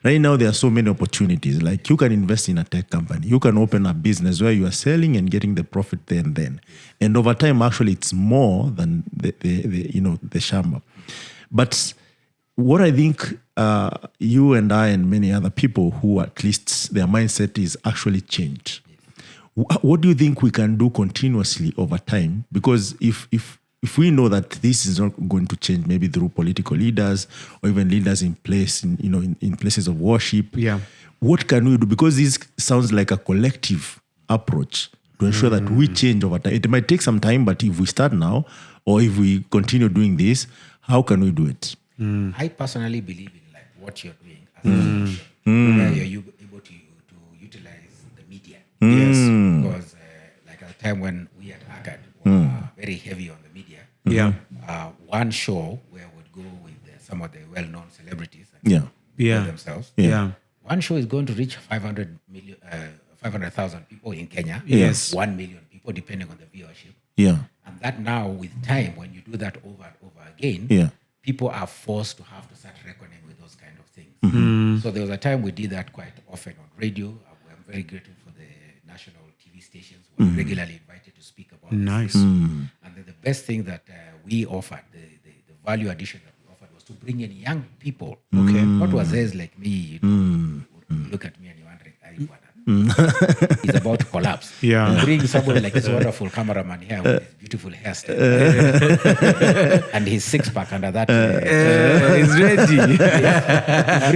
right now there are so many opportunities. Like you can invest in a tech company. You can open a business where you are selling and getting the profit there and then. And over time, actually, it's more than the shamba. But what I think you and I and many other people who at least their mindset is actually changed. What do you think we can do continuously over time? Because if we know that this is not going to change, maybe through political leaders or even leaders in place, in places of worship, what can we do? Because this sounds like a collective approach to ensure that we change over time. It might take some time, but if we start now, or if we continue doing this, how can we do it? I personally believe in like what you're doing as a solution, where you're able to utilize the media. Yes. Because like at the time when we at ACAD were very heavy on the media, one show where I would go with some of the well-known celebrities and themselves. One show is going to reach 500,000 people in Kenya. Yes. 1 million people, depending on the viewership. And that now, with time, when you do that over and over again, people are forced to have to start reckoning with those kind of things. So there was a time we did that quite often on radio. I'm very grateful for the national TV stations who were regularly invited to speak about Nice. this. And then the best thing that we offered, the value addition that we offered, was to bring in young people. What was theirs like me, would look at me and you're wondering, he's about to collapse. Bring somebody like this wonderful cameraman here with his beautiful hairstyle and his six-pack under that. He's ready.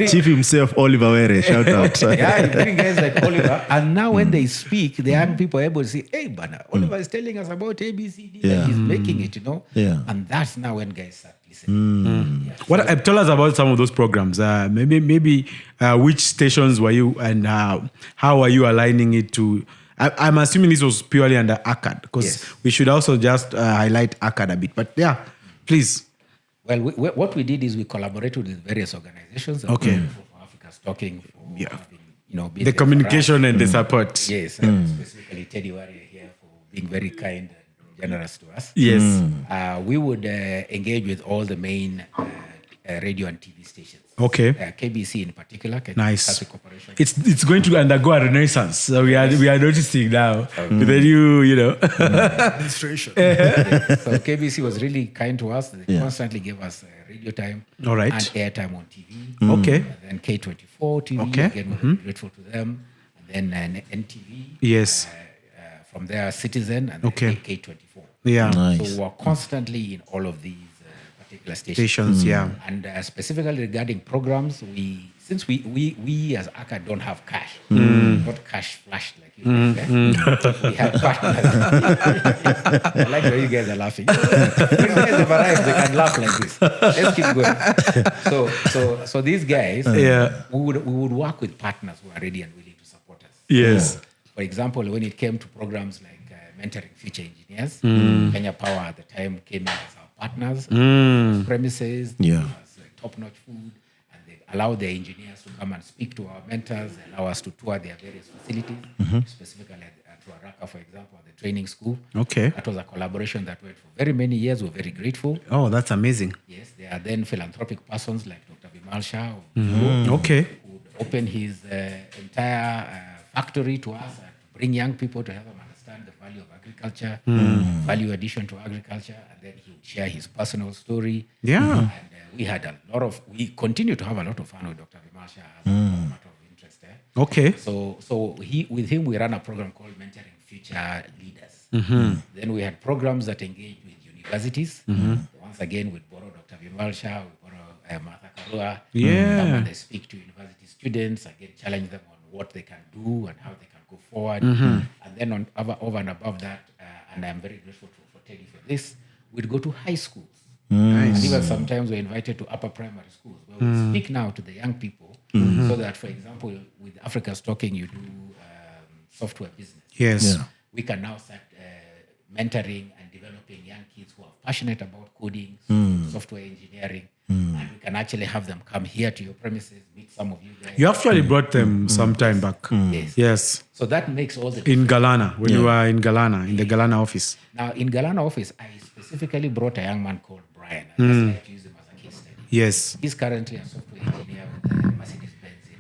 Chief himself, Oliver Weche, shout out. You bring guys like Oliver, and now when they speak, the young people are able to say, hey, Bana, Oliver is telling us about ABCD, and he's making it, And that's now when guys start listening. What tell us about some of those programs? Maybe which stations were you, and how are you aligning it to? I'm assuming this was purely under ACAD, because we should also just highlight ACAD a bit. But please. Well, what we did is we collaborated with various organizations. For Africa's Talking, for having, the communication and the support. Yes, specifically Teddy Warrior here for being very kind and generous to us. Yes. We would engage with all the main radio and TV stations. KBC in particular. Nice. It's going to undergo a renaissance. So we are noticing now with the new, administration. So KBC was really kind to us. They constantly gave us radio time and airtime on TV. And then K24 TV. Again, we're grateful to them. And then NTV. Yes. From their Citizen and then K24. Nice. So we're constantly in all of these particular stations. And specifically regarding programs, since we as ACAD don't have cash, not cash flash like you guys, we have partners. I like how you guys are laughing. If you guys have arrived, they can laugh like this. Let's keep going. So these guys, we would work with partners who are ready and willing to support us. Yes. For example, when it came to programs like mentoring future engineers, Kenya Power at the time came in as our partners, premises, top-notch food, and they allowed their engineers to come and speak to our mentors, allow us to tour their various facilities, specifically at Ruaraka, for example, at the training school. That was a collaboration that went for very many years. We're very grateful. Oh, that's amazing. Yes, there are then philanthropic persons like Dr. Vimal Shah who would open his entire factory to us and bring young people to help them understand the value of agriculture, value addition to agriculture, and then he would share his personal story. And we had we continue to have a lot of fun with Dr. Vimasha as a matter of interest there. So with him, we ran a program called Mentoring Future Leaders. Then we had programs that engaged with universities. Once again, we'd borrow Dr. Vimalsha, we borrow Martha Karua, come and they speak to university students, again, challenge them on what they can do and how they can go forward. And then over and above that, and I'm very grateful for Teddy for this, we'd go to high schools. And even sometimes we're invited to upper primary schools where we speak now to the young people so that, for example, with Africa's Talking, you do software business. We can now start mentoring and developing young kids who are passionate about coding, software engineering, and we can actually have them come here to your premises, meet some of you guys. You actually brought them some time back. Yes. So that makes all the difference. In Galana, when you were in Galana, in the Galana office. Now, in Galana office, I specifically brought a young man called Brian. I just like to use him as a case study. Yes. He's currently a software engineer with Mercedes-Benz in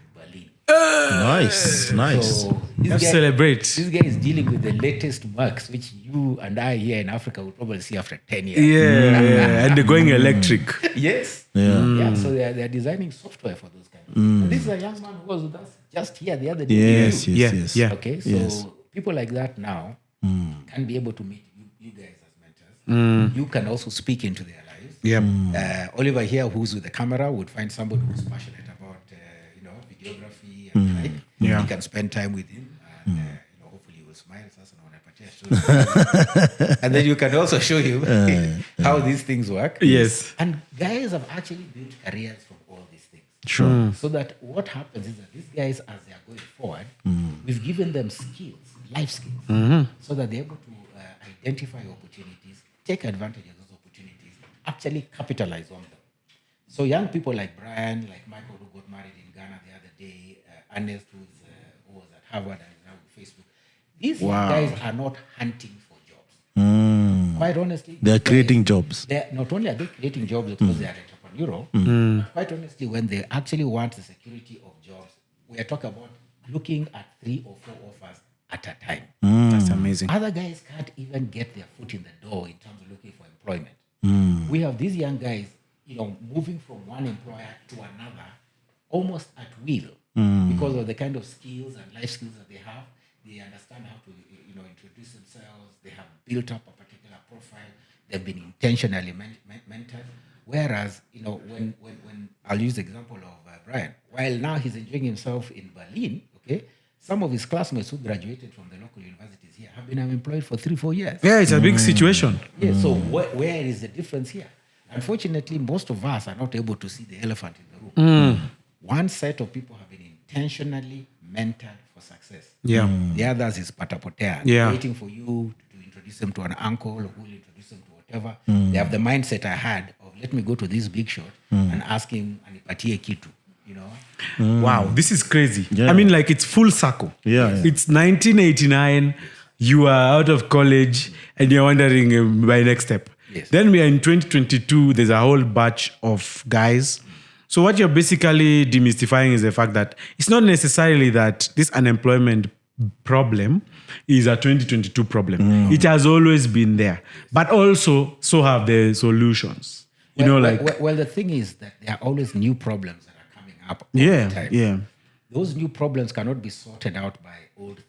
Nice. So Let's celebrate. This guy is dealing with the latest marks, which you and I here in Africa will probably see after 10 years. Yeah, and they're going electric. Yes. Yeah. So they're designing software for those kinds of things. And this is a young man who was with us just here the other day. Yes. Yeah. Okay, so Yes. people like that now can be able to meet you guys as mentors. You can also speak into their lives. Yeah. Oliver here, who's with the camera, would find somebody who's passionate about videography and like. Yeah. You can spend time with him, and hopefully he will smile. And then you can also show him how these things work. Yes. And guys have actually built careers from all these things. Sure. So that what happens is that these guys, as they are going forward, we've given them skills, life skills, so that they're able to identify opportunities, take advantage of those opportunities, actually capitalize on them. So young people like Brian, like Michael, who got married in Ghana the other day, Ernest, who was at Harvard and is now with Facebook, these young guys are not hunting for jobs. Quite honestly, They're creating jobs. Not only are they creating jobs because they are entrepreneurial, but quite honestly, when they actually want the security of jobs, we are talking about looking at 3 or 4 offers at a time. That's amazing. Other guys can't even get their foot in the door in terms of looking for employment. We have these young guys, moving from one employer to another almost at will because of the kind of skills and life skills that they have. They understand how to, introduce themselves. They have built up a particular profile. They've been intentionally mentored. Whereas, when I'll use the example of Brian, while now he's enjoying himself in Berlin, okay, some of his classmates who graduated from the local universities here have been unemployed for 3-4 years. Yeah, it's a big situation. Yeah, so where is the difference here? Unfortunately, most of us are not able to see the elephant in the room. One set of people have been intentionally mentored for success. Yeah. The others is patapotea, Yeah. waiting for you to introduce them to an uncle or who will introduce them to whatever. They have the mindset I had of let me go to this big shot and ask him anipatie kitu. Wow, this is crazy. Yeah. I mean, like it's full circle. Yeah. It's 1989. You are out of college and you're wondering my next step. Yes. Then we are in 2022. There's a whole batch of guys. So what you're basically demystifying is the fact that it's not necessarily that this unemployment problem is a 2022 problem. It has always been there. But also, so have the solutions. Well, the thing is that there are always new problems that are coming up all the time. Yeah. Those new problems cannot be sorted out by old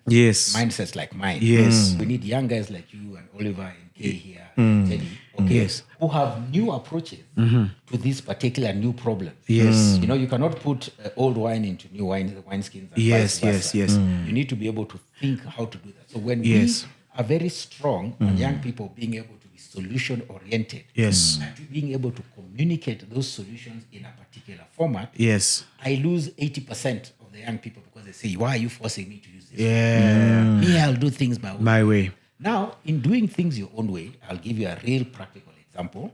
Yes. mindsets like mine. Yes. We need young guys like you and Oliver and Kay here, and Teddy, okay, Yes. who have new approaches to these particular new problems. Yes. You cannot put old wine into new wineskins. And Yes, vice versa. yes. You need to be able to think how to do that. So when Yes. we are very strong on young people being able to be solution-oriented, Yes. and to being able to communicate those solutions in a particular format, Yes. I lose 80% of the young people because they say, why are you forcing me to use this? Yeah. Me, I'll do things my own My way. Now, in doing things your own way, I'll give you a real practical example.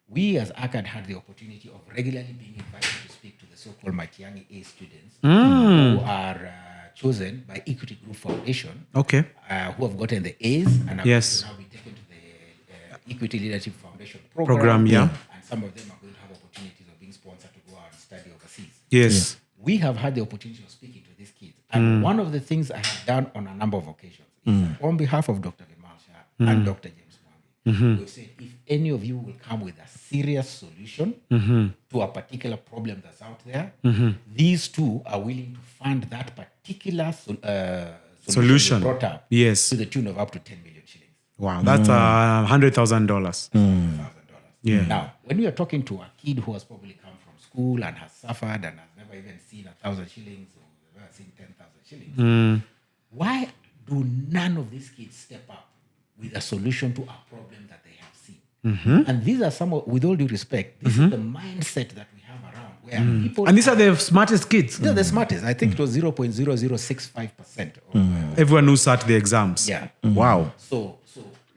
We as ACAD had the opportunity of regularly being invited to speak to the so-called Matiang'i A students who are chosen by Equity Group Foundation, Okay. who have gotten the A's and have Yes. now been taken to the Equity Leadership Foundation Program, yeah. And some of them are going to have opportunities of being sponsored to go out and study overseas. Yes. We have had the opportunity of speaking to these kids. And one of the things I have done on a number of occasions is that on behalf of Dr. Vimalsha and Dr. James Mwangi, we've said, if any of you will come with a serious solution to a particular problem that's out there, these two are willing to fund that particular solution we brought up Yes. to the tune of up to 10 million shillings. Wow. That's $100,000. $100,000. Yeah. Now, when we are talking to a kid who has probably come from school and has suffered and has never even seen 1,000 shillings or never seen 10,000 shillings, why do none of these kids step up with a solution to a problem that they have seen? And these are some of, with all due respect, this is the mindset that we have around where people. And these are the smartest kids. They're the smartest. I think it was 0.0065% of. Everyone who sat the exams. Yeah. Wow. So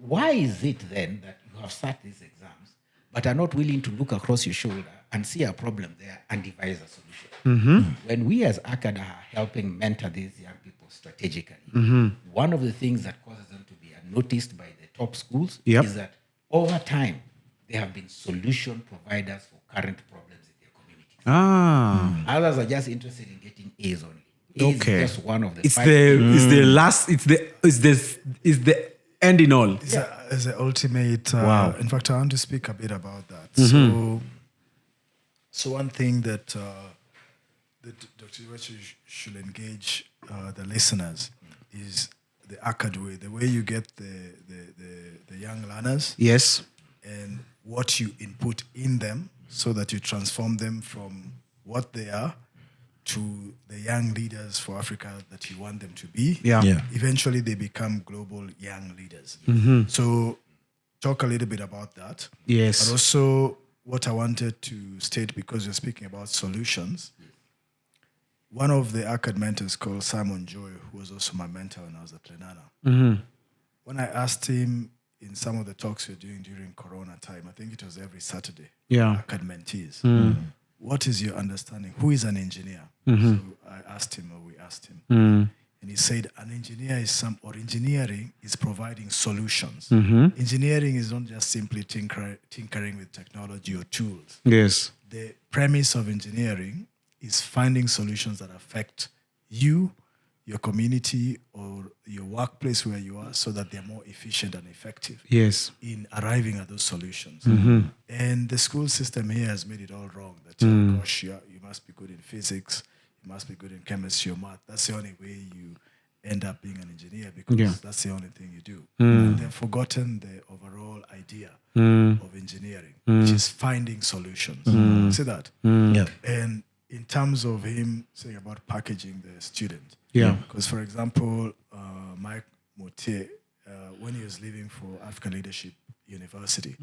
why is it then that you have sat these exams but are not willing to look across your shoulder and see a problem there and devise a solution? When we as ACAD are helping mentor these young people strategically, one of the things that causes them to be noticed by the top schools Yep. is that over time, they have been solution providers for current problems in their community. Ah. Others are just interested in getting A's only. He's Okay. just one of the It's five. it's the last. It's the end in all. It's the ultimate. Wow. In fact, I want to speak a bit about that. So one thing that Dr. Weche should engage the listeners is the ACAD way, the way you get the young learners Yes. and what you input in them so that you transform them from what they are to the young leaders for Africa that you want them to be. Yeah. Yeah. Eventually, they become global young leaders. So talk a little bit about that. Yes. But also what I wanted to state, because you're speaking about solutions, one of the ACAD mentors called Simon Joy, who was also my mentor when I was at Lenana, when I asked him in some of the talks we were doing during Corona time, I think it was every Saturday, Yeah. ACAD mentees, what is your understanding? Who is an engineer? So I asked him, or we asked him, and he said, an engineer is engineering is providing solutions. Engineering is not just simply tinkering with technology or tools. Yes. The premise of engineering is finding solutions that affect you, your community, or your workplace where you are, so that they're more efficient and effective Yes. in arriving at those solutions. And the school system here has made it all wrong. That, oh gosh, you must be good in physics, you must be good in chemistry or math. That's the only way you end up being an engineer, because that's the only thing you do. And they've forgotten the overall idea of engineering, which is finding solutions. See that? Yeah. And in terms of him saying about packaging the student, Yeah. because for example, Mike Motier, when he was leaving for African Leadership University,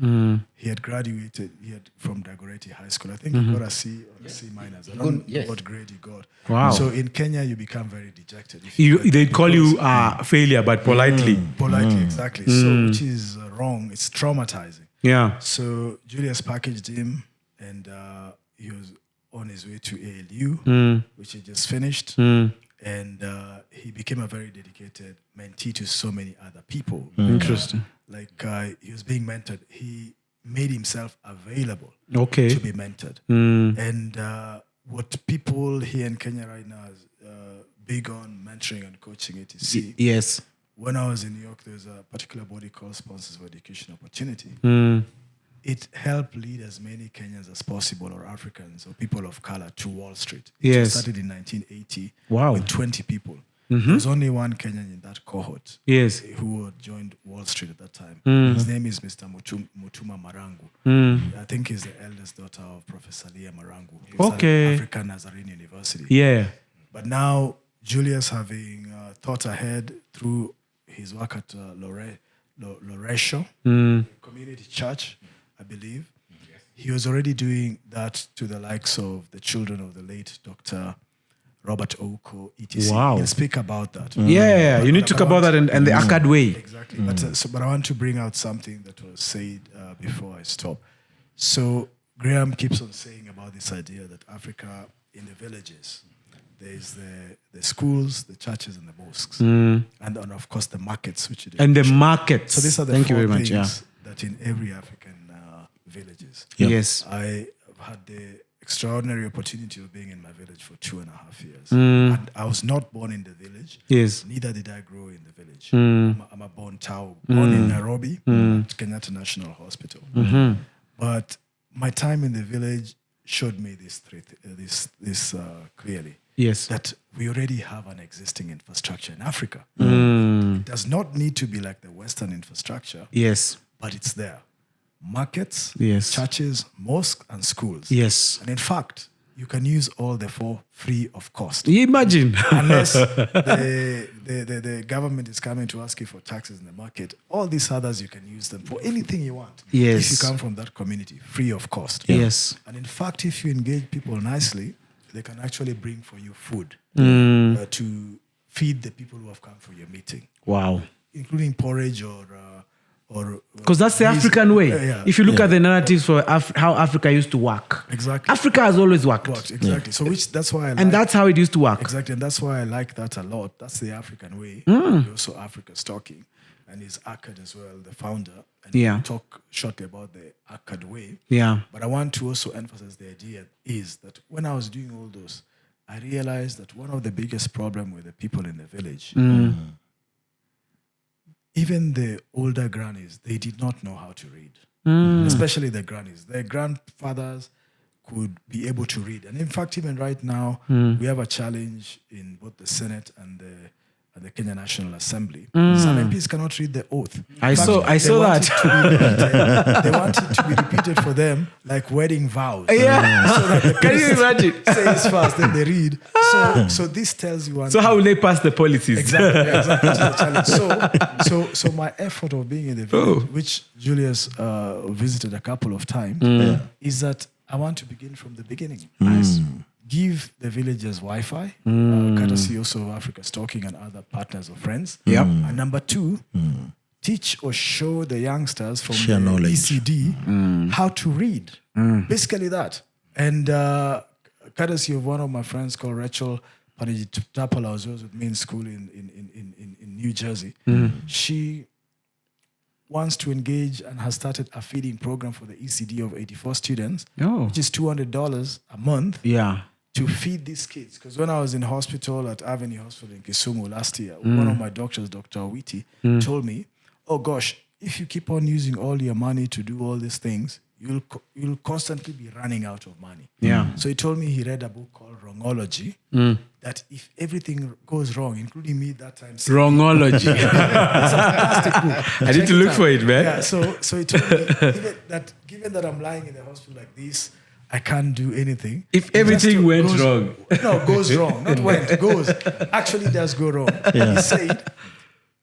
he had graduated. He had from Dagoretti High School. I think he got a C or a C minus. I don't know what grade he got. Wow. So in Kenya, you become very dejected. If They call you failure, but politely. politely, exactly. So which is wrong. It's traumatizing. Yeah. So Julius packaged him, and he was on his way to ALU, which he just finished. And he became a very dedicated mentee to so many other people. Interesting. Like he was being mentored. He made himself available Okay. to be mentored. And what people here in Kenya right now is big on mentoring and coaching ATC. Yes. When I was in New York, there's a particular body called Sponsors for Education Opportunity. It helped lead as many Kenyans as possible, or Africans or people of color, to Wall Street. It Yes. started in 1980 Wow. with 20 people. There was only one Kenyan in that cohort Yes. who had joined Wall Street at that time. His name is Mr. Mutuma Marangu. I think he's the eldest daughter of Professor Leah Marangu. He was Okay. at African Nazarene University. Yeah. But now, Julius, having thought ahead through his work at Loresho Community Church, I believe, he was already doing that to the likes of the children of the late Dr. Robert Oko, etc. Wow. He'll speak about that. Yeah. You need to talk about that and the ACAD way. Exactly. But I want to bring out something that was said before I stop. So Graham keeps on saying about this idea that Africa in the villages, there's the schools, the churches, and the mosques, and of course the markets, which you did And the mention. markets. So these are the Thank you four very much. things Yeah. that in every African villages. Yes. I had the extraordinary opportunity of being in my village for 2.5 years. And I was not born in the village. Yes. Neither did I grow in the village. I'm a born Tau, born in Nairobi, at Kenyatta National Hospital. But my time in the village showed me this clearly. Yes. That we already have an existing infrastructure in Africa. It does not need to be like the Western infrastructure, Yes. but it's there. Markets, Yes. churches, mosques, and schools. Yes. And in fact, you can use all the four free of cost. Imagine. Unless the government is coming to ask you for taxes in the market, all these others, you can use them for anything you want. Yes. If you come from that community, free of cost. Yes. And in fact, if you engage people nicely, they can actually bring for you food to feed the people who have come for your meeting, Wow. including porridge or Because that's the African way. Yeah. If you look at the narratives for how Africa used to work, Exactly. Africa has always worked. Exactly. So that's why I And that's how it used to work. exactly, and that's why I like that a lot. That's the African way. Also, Africa's talking, and he's ACAD as well, the founder. And Yeah. we'll talk shortly about the ACAD way. Yeah. But I want to also emphasize the idea is that when I was doing all those, I realized that one of the biggest problems with the people in the village, even the older grannies, they did not know how to read. Especially the grannies. Their grandfathers could be able to read. And in fact, even right now, we have a challenge in both the Senate and the Kenya National Assembly. Some MPs cannot read the oath. I saw that. They want it to be repeated for them like wedding vows. Yeah. So that the Can you priest imagine? says first, then they read. So this tells you one So thing. how will they pass the policies? Exactly. That's the challenge. So my effort of being in the village, which Julius visited a couple of times, is that I want to begin from the beginning. Give the villagers Wi-Fi, courtesy also of Africa Stalking and other partners or friends. Yep. And number two, teach or show the youngsters from Share the knowledge. ECD how to read. Basically that. And courtesy of one of my friends called Retold, Tapala, was with me in school in New Jersey. She wants to engage and has started a feeding program for the ECD of 84 students, which is $200 a month to feed these kids. Because when I was in hospital at Avenue Hospital in Kisumu last year, one of my doctors, Dr. Weche, told me, oh gosh, if you keep on using all your money to do all these things, you'll constantly be running out of money. So he told me he read a book called Wrongology, that if everything goes wrong, including me that time. Wrongology. It's a fantastic book. I need to look for it, man. Yeah, so he told me, given that I'm lying in the hospital like this, I can't do anything. If everything went wrong. No, goes wrong. Not went, goes. Actually does go wrong. He said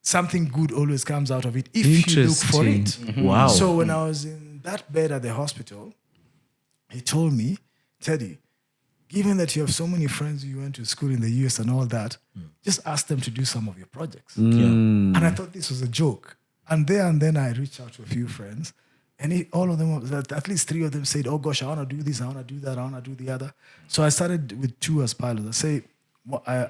something good always comes out of it if you look for it. Wow. So when I was in that bed at the hospital, he told me, Teddy, given that you have so many friends you went to school in the US and all that, just ask them to do some of your projects. And I thought this was a joke. And then I reached out to a few friends, and all of them, at least 3 of them said, oh gosh, I want to do this, I want to do that, I want to do the other. So I started with 2 as pilots. I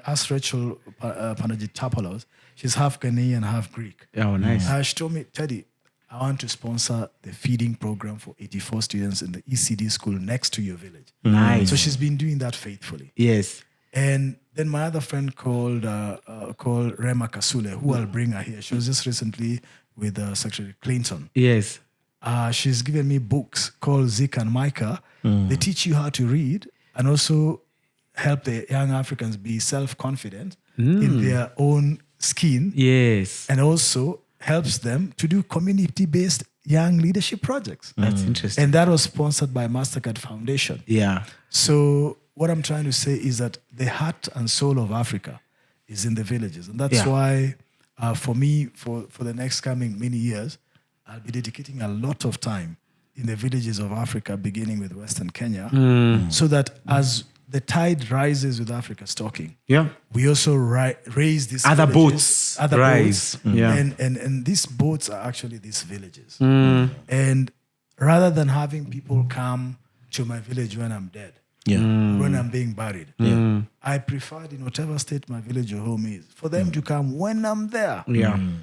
asked Rachel Panajitapalos, she's half Ghanaian, half Greek. Oh, nice. She told me, Teddy, I want to sponsor the feeding program for 84 students in the ECD school next to your village. Nice. So she's been doing that faithfully. Yes. And then my other friend called Rema Kasule, who I'll bring her here. She was just recently with Secretary Clinton. Yes. She's given me books called Zik and Micah. They teach you how to read and also help the young Africans be self-confident in their own skin. Yes. And also helps them to do community-based young leadership projects. That's interesting. And that was sponsored by MasterCard Foundation. Yeah. So what I'm trying to say is that the heart and soul of Africa is in the villages. And that's why, for me, for the next coming many years, I'll be dedicating a lot of time in the villages of Africa, beginning with Western Kenya, so that as the tide rises with Africa Stalking, we also raise these other villages, boats rise. boats, and these boats are actually these villages. And rather than having people come to my village when I'm dead, when I'm being buried, I preferred in whatever state my village or home is, for them to come when I'm there,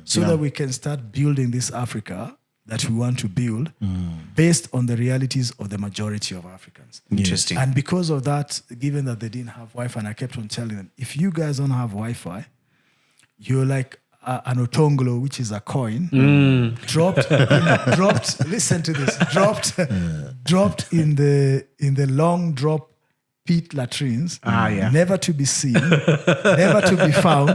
so that we can start building this Africa that we want to build based on the realities of the majority of Africans. Interesting. And because of that, given that they didn't have Wi-Fi, and I kept on telling them, if you guys don't have Wi-Fi, you're like an otongolo, which is a coin, dropped, listen to this, dropped in the long drop pit latrines, never to be seen, never to be found,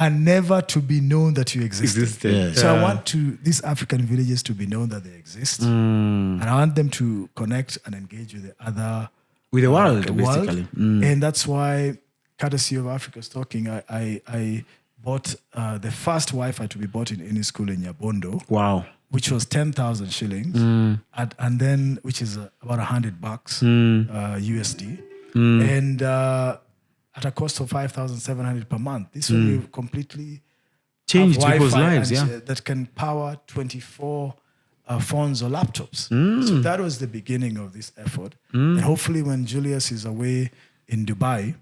and never to be known that you existed. So I want these African villages to be known that they exist, and I want them to connect and engage with the world, basically. And that's why, courtesy of Africa Stalking, I bought the first Wi-Fi to be bought in any school in Nyabondo. Wow. Which was 10,000 shillings, and then which is about $100 USD. And at a cost of 5,700 per month. This will completely change people's lives, that can power 24 phones or laptops. So that was the beginning of this effort. And hopefully when Julius is away in Dubai,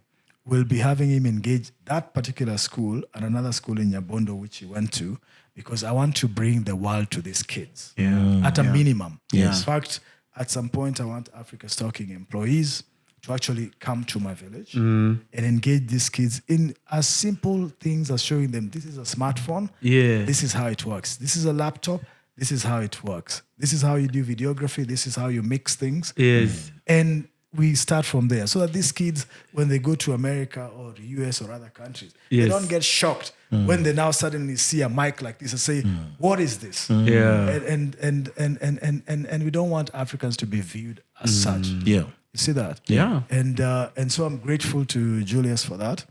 we'll be having him engage that particular school and another school in Nyabondo, which he went to, because I want to bring the world to these kids at a minimum. In fact, at some point, I want Africa Stalking employees to actually come to my village and engage these kids in as simple things as showing them this is a smartphone. Yeah. This is how it works. This is a laptop. This is how it works. This is how you do videography. This is how you mix things. Yes. And we start from there so that these kids, when they go to America or the US or other countries, they don't get shocked when they now suddenly see a mic like this and say, what is this? Yeah. And we don't want Africans to be viewed as such. Yeah. You see that? Yeah. And so I'm grateful to Julius for that.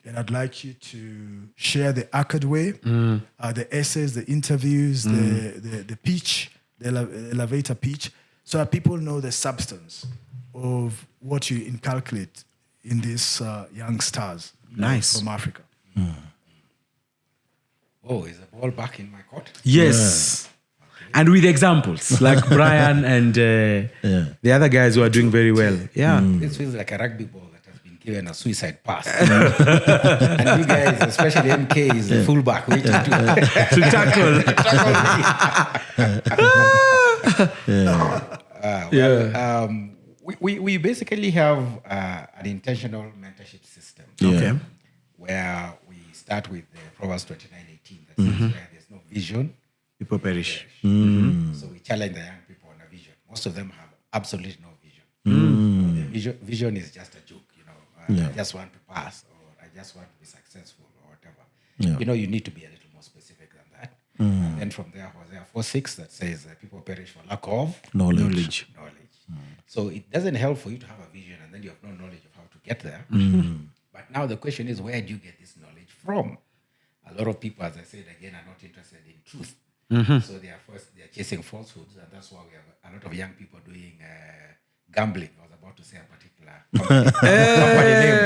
And I'd like you to share the ACAD way, the essays, the interviews, the pitch, the elevator pitch, so that people know the substance of what you inculcate in these young stars from Africa. Oh, is the ball back in my court? Yes. And with examples like Brian and the other guys who are doing very well. Yeah. This feels like a rugby ball that has been given a suicide pass. And you guys, especially MK, is the fullback waiting To tackle. We basically have an intentional mentorship system. Okay. Where we start with Proverbs 29:18 that says where there's no vision, People perish. So we challenge the young people on a vision. Most of them have absolutely no vision. Vision is just a joke, I just want to pass, or I just want to be successful, or whatever. Yeah. You need to be a little more specific than that. And then from there, Hosea 4:6 that says people perish for lack of Knowledge. So it doesn't help for you to have a vision and then you have no knowledge of how to get there. But now the question is, where do you get this knowledge from? A lot of people, as I said again, are not interested in truth. So they are chasing falsehoods, and that's why we have a lot of young people doing gambling. I was about to say a particular company name.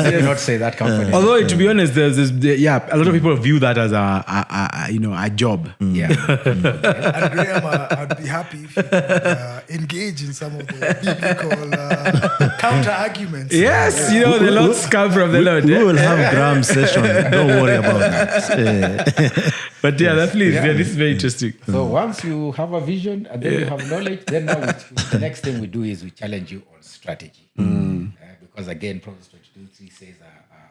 Let me not say that company. Although, to be honest, there's a lot of people view that as a job. Yeah. And Graham, I'd be happy if you could engage in some of the biblical counter arguments. Yes, the Lord's come from the Lord. We will have Graham's session. Don't worry about that. But definitely, this is very interesting. So once you have a vision and then you have knowledge, then now the next thing we do is we challenge you on strategy. Because again, Proverbs 22:3 says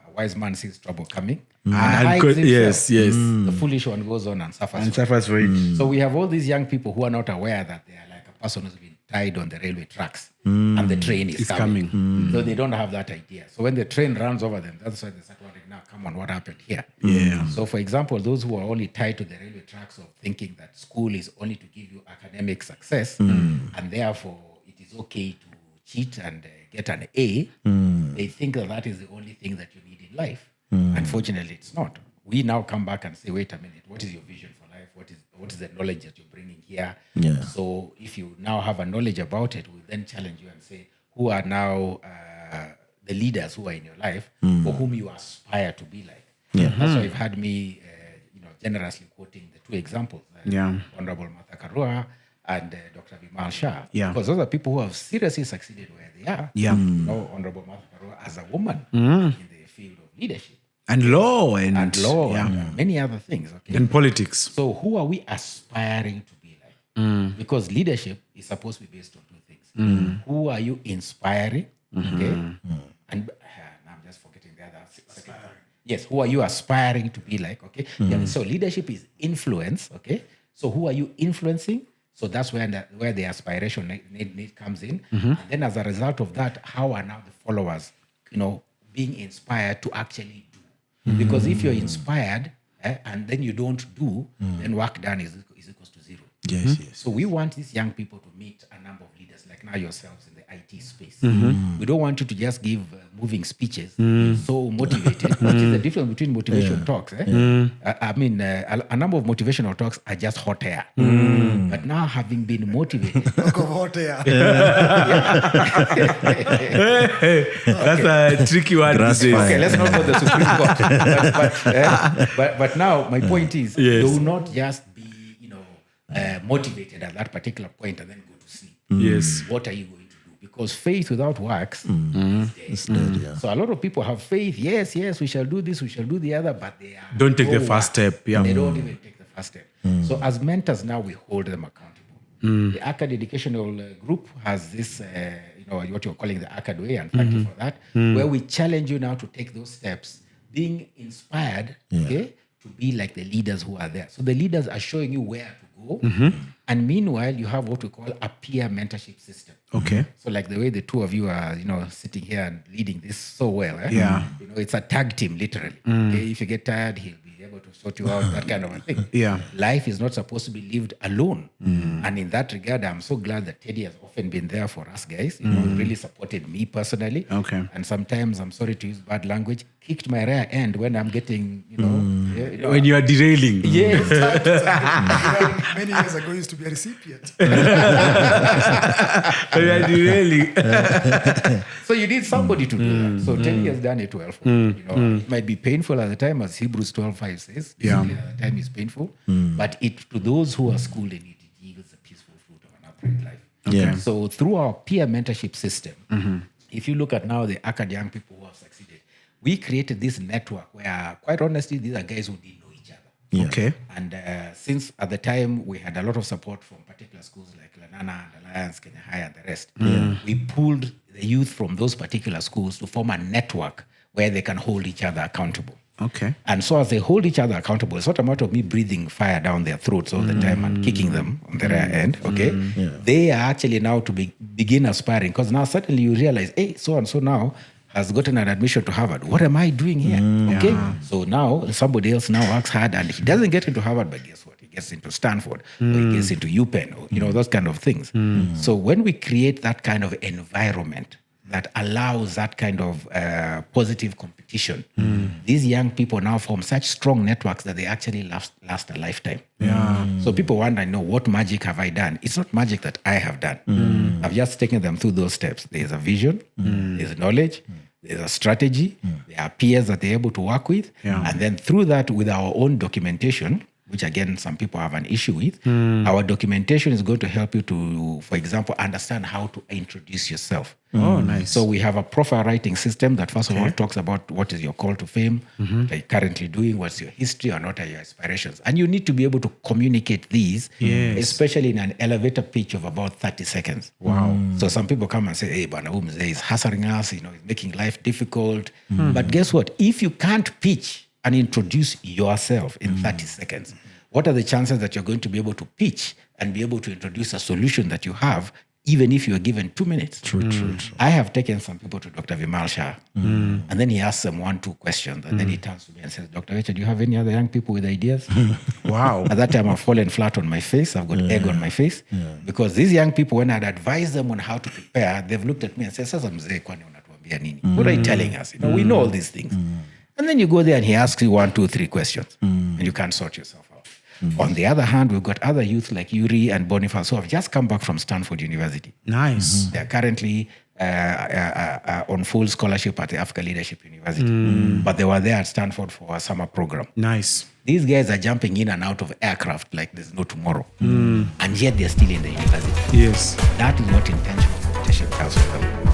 a wise man sees trouble coming and hides himself. Yes. The foolish one goes on and suffers. And suffers for it. So we have all these young people who are not aware that they are like a person who's been tied on the railway tracks and the train is coming. So they don't have that idea. So when the train runs over them, that's why they start wondering, now, come on, what happened here? Yeah. So for example, those who are only tied to the railway tracks of thinking that school is only to give you academic success and therefore it is okay to cheat and get an A, they think that is the only thing that you need in life. Unfortunately, it's not. We now come back and say, wait a minute, what is your vision for life? What is the knowledge that you're bringing here? Yeah. So if you now have a knowledge about it, we'll then challenge you and say, who are now the leaders who are in your life for whom you aspire to be like? That's why you've had me generously quoting the two examples, Honorable Martha Karua and Dr. Vimal Shah. Because those are people who have seriously succeeded where they are. Honorable Martha Karua as a woman in the field of leadership. And law. And Many other things. Okay? And politics. So who are we aspiring to be like? Because leadership is supposed to be based on two things. Who are you inspiring? Okay. And now I'm just forgetting the other second part. Yes, who are you aspiring to be like? Okay. So leadership is influence. Okay. So who are you influencing? So that's where the aspiration need comes in. And then as a result of that, how are now the followers, being inspired to actually do? Because if you're inspired and then you don't do, then work done is equals to zero. Yes. So we want these young people to meet a number of leaders, like now yourselves in the IT space. We don't want you to just give moving speeches, so motivated, which is the difference between motivation talks. I mean, a number of motivational talks are just hot air. But now having been motivated... Talk of hot air. That's a tricky one to say. Okay, let's not go to the Supreme Court. But now my point is, do not just be motivated at that particular point and then go to sleep. Yes. What are you going to do? Because faith without works is dead. So a lot of people have faith. Yes, we shall do this, we shall do the other, but they don't take the first step. They don't even take the first step. So as mentors now, we hold them accountable. The ACAD Educational Group has this what you're calling the ACAD way, and thank you for that, where we challenge you now to take those steps, being inspired, okay, to be like the leaders who are there. So the leaders are showing you where to go, and meanwhile, you have what we call a peer mentorship system. Okay. So like the way the two of you are, sitting here and leading this so well, Yeah. it's a tag team, literally. Okay? If you get tired, he'll be able to sort you out, that kind of a thing. Yeah. Life is not supposed to be lived alone. And in that regard, I'm so glad that Teddy has often been there for us guys. Really supported me personally. Okay. And sometimes, I'm sorry to use bad language, kicked my rear end when I'm getting, When you are derailing. Yes. Many years ago, I used to be a recipient. You are derailing. So you need somebody to do that. So Teddy has done it well for you. It might be painful at the time, as Hebrews 12:5 says. Yeah. At the time is painful. But to those who are schooled in it, it yields a peaceful fruit of an upright life. Yeah. So through our peer mentorship system, if you look at now the ACAD young people who have succeeded, we created this network where, quite honestly, these are guys who didn't know each other. Yeah. Okay. And since at the time we had a lot of support from particular schools like Lanana and Alliance, Kenya High, and the rest, we pulled the youth from those particular schools to form a network where they can hold each other accountable. Okay. And so as they hold each other accountable, it's not a matter of me breathing fire down their throats all the time and kicking them on the rear end, okay? They are actually now to begin aspiring, because now suddenly you realize, hey, so-and-so now has gotten an admission to Harvard. What am I doing here? Okay? So now somebody else now works hard and he doesn't get into Harvard, but guess what? He gets into Stanford or he gets into UPenn or, those kind of things. So when we create that kind of environment that allows that kind of positive competition, these young people now form such strong networks that they actually last a lifetime. So people wonder, what magic have I done? It's not magic that I have done. I've just taken them through those steps. There's a vision, there's knowledge, there's a strategy, there are peers that they're able to work with. And then through that, with our own documentation, which again, some people have an issue with, our documentation is going to help you to, for example, understand how to introduce yourself. Oh, nice. So we have a profile writing system that first of all talks about what is your call to fame, what are you currently doing, what's your history, and what are your aspirations. And you need to be able to communicate these, especially in an elevator pitch of about 30 seconds. Wow. So some people come and say, hey, Bana Umze is hassling us, he's making life difficult. But guess what? If you can't pitch and introduce yourself in 30 seconds, what are the chances that you're going to be able to pitch and be able to introduce a solution that you have, even if you're given 2 minutes? True. I have taken some people to Dr. Vimal Shah, and then he asks them 1-2 questions, and then he turns to me and says, Dr. Weche, do you have any other young people with ideas? Wow. At that time, I've fallen flat on my face. I've got egg on my face. Because these young people, when I'd advised them on how to prepare, they've looked at me and said, Sasa mzee, kwani unatuambia nini? What are you telling us? We know all these things. And then you go there and he asks you 1, 2, 3 questions, and you can't sort yourself out. On the other hand, we've got other youth like Yuri and Boniface who have just come back from Stanford University. Nice. They're currently on full scholarship at the Africa Leadership University. But they were there at Stanford for a summer program. Nice. These guys are jumping in and out of aircraft like there's no tomorrow. And yet they're still in the university. Yes. That is what intentional mentorship does for them.